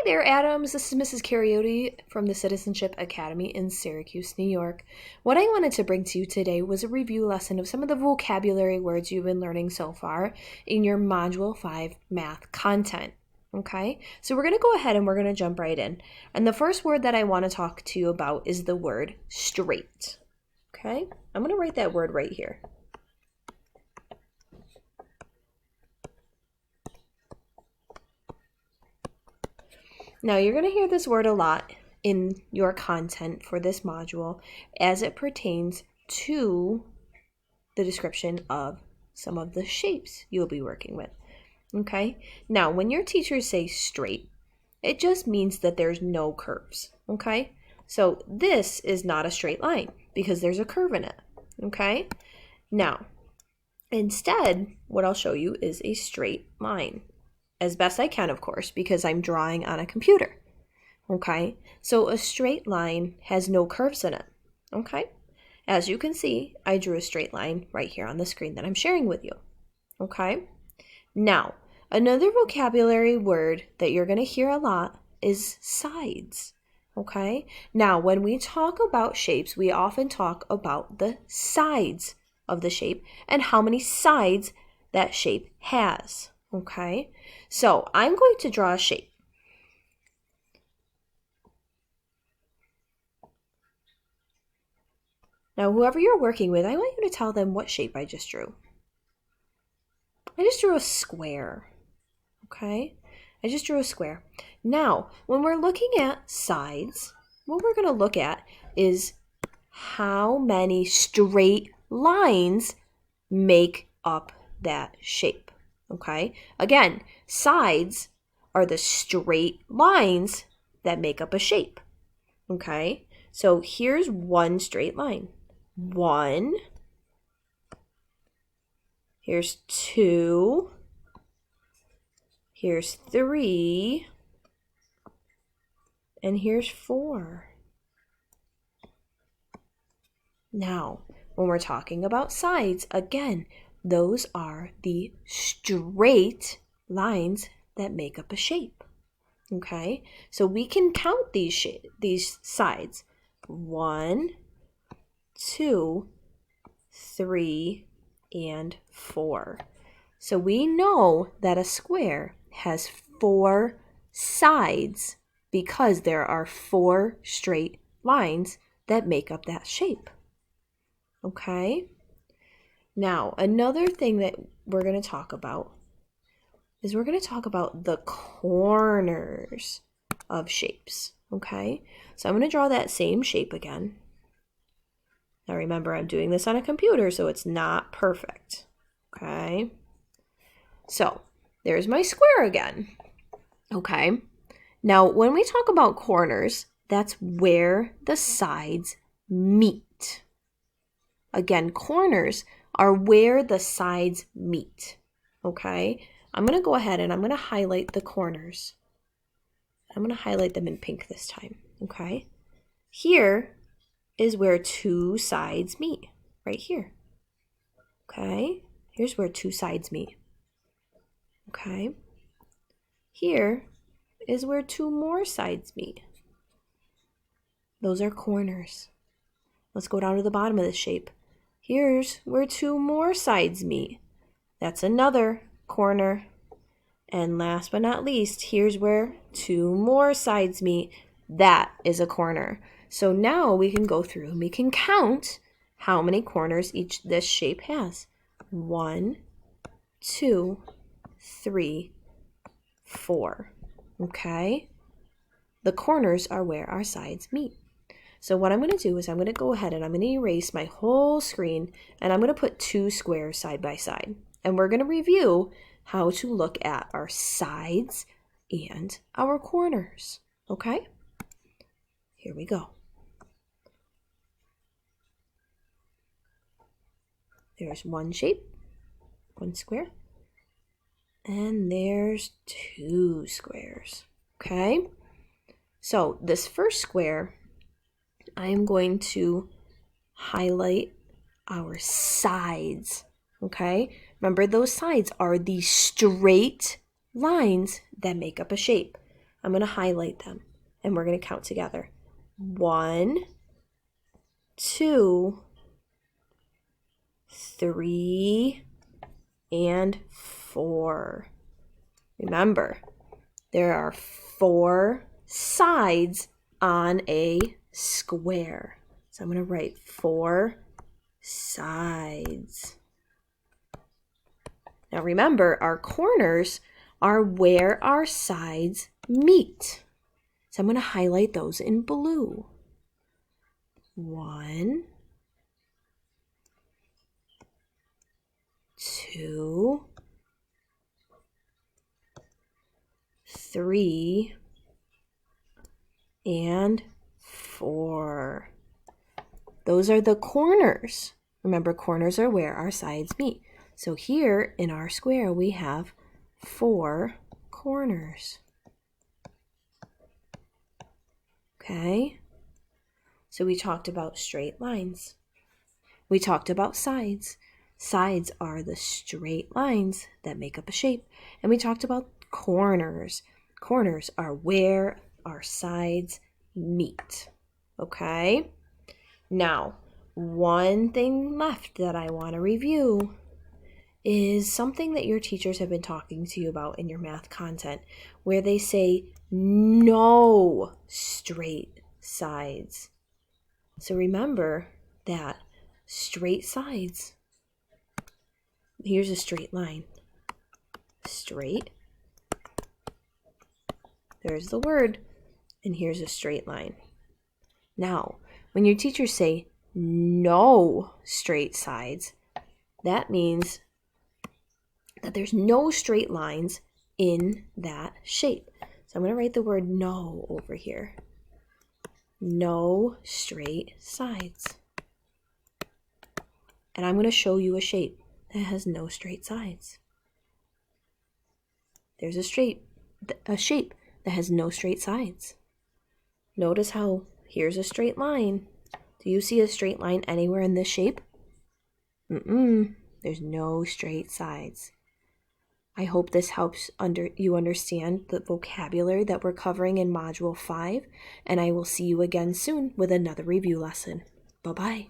Hi there, Adams. This is Mrs. Cariotti from the Citizenship Academy in Syracuse, New York. What I wanted to bring to you today was a review lesson of some of the vocabulary words you've been learning so far in your Module 5 math content. Okay, so we're going to go ahead and we're going to jump right in. And the first word that I want to talk to you about is the word straight. Okay, I'm going to write that word right here. Now, you're going to hear this word a lot in your content for this module as it pertains to the description of some of the shapes you'll be working with. Okay? Now, when your teachers say straight, it just means that there's no curves. Okay? So this is not a straight line because there's a curve in it. Okay? Now, instead, what I'll show you is a straight line. As best I can, of course, because I'm drawing on a computer. Okay, so a straight line has no curves in it. Okay, as you can see, I drew a straight line right here on the screen that I'm sharing with you. Okay, now another vocabulary word that you're going to hear a lot is sides. Okay, now when we talk about shapes, we often talk about the sides of the shape and how many sides that shape has. Okay, so I'm going to draw a shape. Now, whoever you're working with, I want you to tell them what shape I just drew. I just drew a square. Okay, I just drew a square. Now, when we're looking at sides, what we're going to look at is how many straight lines make up that shape. Okay, again, sides are the straight lines that make up a shape. Okay, so here's one straight line. One. Here's two. Here's three. And here's four. Now, when we're talking about sides, again, those are the straight lines that make up a shape. Okay, so we can count these sides. 1, 2, 3, and 4. So we know that a square has 4 sides because there are 4 straight lines that make up that shape. Okay? Now, another thing that we're going to talk about is we're going to talk about the corners of shapes. Okay? So I'm going to draw that same shape again. Now remember, I'm doing this on a computer, so it's not perfect. Okay? So there's my square again. Okay? Now, when we talk about corners, that's where the sides meet. Again, corners are where the sides meet. Okay? I'm going to go ahead and I'm going to highlight the corners. I'm going to highlight them in pink this time. Okay? Here is where 2 sides meet. Right here. Okay? Here's where 2 sides meet. Okay? Here is where 2 more sides meet. Those are corners. Let's go down to the bottom of the shape. Here's where 2 more sides meet. That's another corner. And last but not least, here's where 2 more sides meet. That is a corner. So now we can go through and we can count how many corners this shape has. 1, 2, 3, 4. Okay? The corners are where our sides meet. So what I'm going to do is I'm going to go ahead and I'm going to erase my whole screen and I'm going to put 2 squares side by side. And we're going to review how to look at our sides and our corners. Okay? Here we go. There's one shape, 1 square, and there's 2 squares. Okay? So this first square, I am going to highlight our sides. Okay? Remember, those sides are the straight lines that make up a shape. I'm going to highlight them and we're going to count together. 1, 2, 3, and 4. Remember, there are 4 sides on a square. So I'm going to write 4 sides. Now remember, our corners are where our sides meet. So I'm going to highlight those in blue. 1, 2, 3, and 4. Those are the corners. Remember, corners are where our sides meet. So here in our square, we have 4 corners. Okay? So we talked about straight lines. We talked about sides. Sides are the straight lines that make up a shape. And we talked about corners. Corners are where our sides meet. Okay? Now, one thing left that I want to review is something that your teachers have been talking to you about in your math content, where they say no straight sides. So remember that straight sides. Here's a straight line. Straight. There's the word. And here's a straight line. Now, when your teachers say no straight sides, that means that there's no straight lines in that shape. So I'm going to write the word no over here. No straight sides. And I'm going to show you a shape that has no straight sides. There's a shape that has no straight sides. Notice how here's a straight line. Do you see a straight line anywhere in this shape? There's no straight sides. I hope this helps you understand the vocabulary that we're covering in Module 5, and I will see you again soon with another review lesson. Bye-bye.